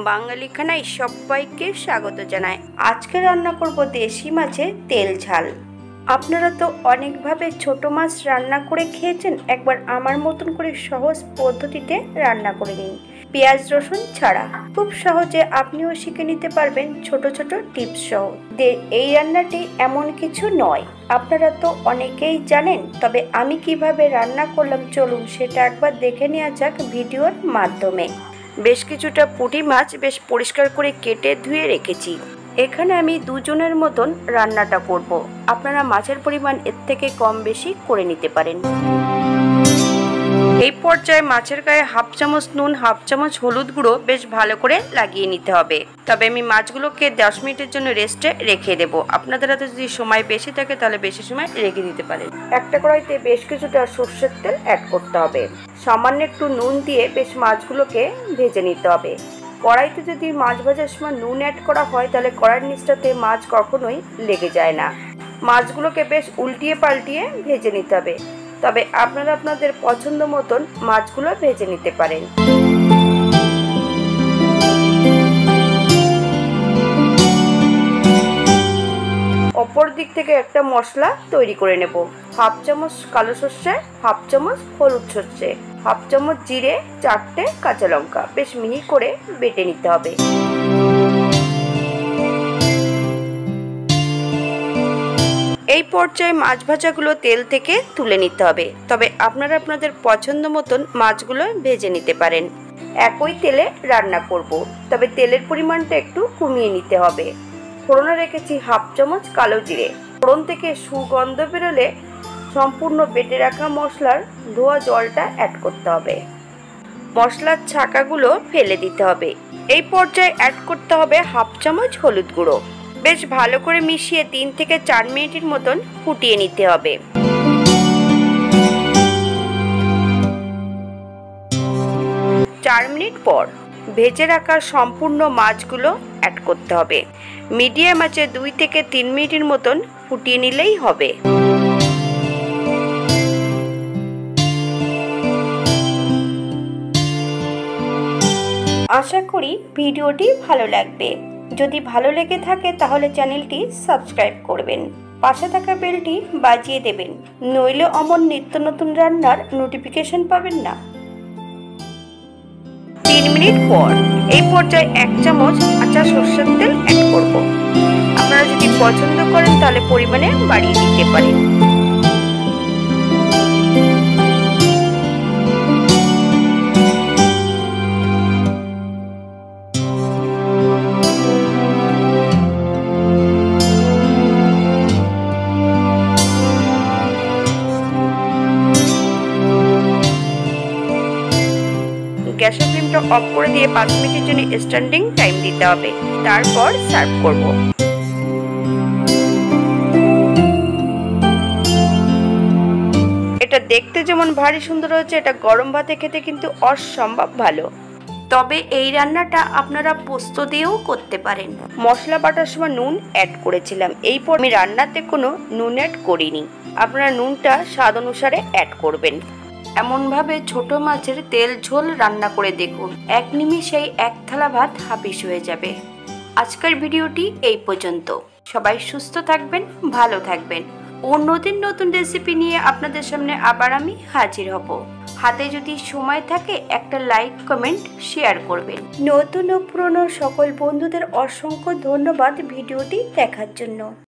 বাঙালি খানায় সবাইকে স্বাগত জানাই। আজকে রান্না করব দেশি মাছের তেল ঝাল। আপনারা তো অনেকভাবে ছোট মাছ রান্না করে খেয়েছেন, একবার আমার মতন করে সহজ পদ্ধতিতে রান্না করে নিন, পেঁয়াজ রসুন ছাড়া। খুব সহজে আপনিও শিখে নিতে পারবেন ছোট ছোট টিপস সহ। এই রান্নাটি এমন কিছু নয়, আপনারা তো অনেকেই জানেন, তবে আমি কিভাবে রান্না করলাম চলুন সেটা একবার দেখে নেওয়া যাক ভিডিওর মাধ্যমে। বেশ কিছুটা পুঁটি মাছ বেশ পরিষ্কার করে কেটে ধুয়ে রেখেছি। এখানে আমি দুজনের মতন রান্নাটা করব। আপনারা মাছের পরিমাণ এর থেকে কম বেশি করে নিতে পারেন। এই পর্যায়ে মাছের গায়ে হাফ চামচ নুন, হাফ চামচ হলুদ গুঁড়ো বেশ ভালো করে লাগিয়ে নিতে হবে। তবে আমি মাছগুলোকে 10 মিনিটের জন্য রেস্টে রেখে দেবো। আপনাদের হাতে যদি সময় বেশি থাকে তাহলে বেশি সময় রেখে দিতে পারেন। একটা কড়াইতে বেশ কিছুটা সর্ষের তেল অ্যাড করতে হবে। সামান্য একটু নুন দিয়ে বেশ মাছগুলোকে ভেজে নিতে হবে। কড়াইতে যদি মাছ ভাজার সময় নুন অ্যাড করা হয় তাহলে কড়াইয়ের নিচটাতে মাছ কখনোই লেগে যায় না। মাছগুলোকে বেশ উল্টিয়ে পাল্টিয়ে ভেজে নিতে হবে। তবে আপনারা আপনাদের পছন্দ মতন মাছগুলো ভেজে নিতে পারেন। অপর দিক থেকে একটা মশলা তৈরি করে নেব। হাফ চামচ কালো সর্ষে, হাফ চামচ হলুদ সর্ষে, হাফ চামচ জিরে, 4টে কাঁচা লঙ্কা বেশ মিহি করে বেটে নিতে হবে। এই পর্যায়ে মাছ ভাজাগুলো তেল থেকে তুলে নিতে হবে। তবে আপনারা আপনাদের পছন্দ মতন মাছগুলো ভেজে নিতে পারেন। একই তেলে রান্না করব, তবে তেলের পরিমাণটা একটু কমিয়ে নিতে হবে। ফোড়নে রেখেছি হাফ চামচ কালো জিরে। ফোড়ন থেকে সুগন্ধ বেরোলে সম্পূর্ণ বেটে রাখা মশলার ধোয়া জলটা অ্যাড করতে হবে। মশলার ছাকাগুলো ফেলে দিতে হবে। এই পর্যায়ে অ্যাড করতে হবে হাফ চামচ হলুদ গুঁড়ো। বেশ ভালো করে মিশিয়ে 3 থেকে 4 মিনিটের মতন ফুটিয়ে নিতে হবে। 4 মিনিট পর ভেজে রাখা সম্পূর্ণ মাছগুলো অ্যাড করতে হবে। মিডিয়াম আঁচে 2 থেকে 3 মিনিটের মতন ফুটিয়ে নিলেই হবে। আশা করি ভিডিওটি ভালো লাগবে। যদি ভালো লেগে থাকে তাহলে চ্যানেলটি সাবস্ক্রাইব করবেন, পাশে থাকা বেলটি বাজিয়ে দেবেন, নইলে অমন নিত্য নতুন রান্নার নোটিফিকেশন পাবেন না। 3 মিনিট পর এই পর্যায়ে 1 চামচ কাঁচা সরষের তেল অ্যাড করব। আপনারা যদি পছন্দ করেন তাহলে পরিমাণে বাড়িয়ে দিতে পারেন। গ্যাসের ফ্লেমটা অফ করে দিয়ে 5 মিনিটের জন্য স্ট্যান্ডিং টাইম দিতে হবে। তারপর সার্ভ করব। এটা দেখতে যেমন ভারী সুন্দর হচ্ছে, এটা গরম ভাতে খেতে কিন্তু অসম্ভব ভালো। তবে এই রান্নাটা আপনারা পোস্ত দিয়েও করতে পারেন। মশলা বাটার সময় নুন অ্যাড করেছিলাম, এই পর আমি রান্নাতে কোনো নুন অ্যাড করিনি। আপনারা নুনটা স্বাদ অনুসারে অ্যাড করবেন। এমনভাবে ছোট মাছের তেল ঝোল রান্না করে দেখুন, এক নিমিষেই 1 থালা ভাত হাফিস হয়ে যাবে। আজকের ভিডিওটি এই পর্যন্ত। সবাই সুস্থ থাকবেন, ভালো থাকবেন। ও নতুন নতুন রেসিপি নিয়ে আপনাদের সামনে আবার আমি হাজির হব। হাতে যদি সময় থাকে একটা লাইক, কমেন্ট, শেয়ার করবেন। নতুন ও পুরনো সকল বন্ধুদের অসংখ্য ধন্যবাদ ভিডিওটি দেখার জন্য।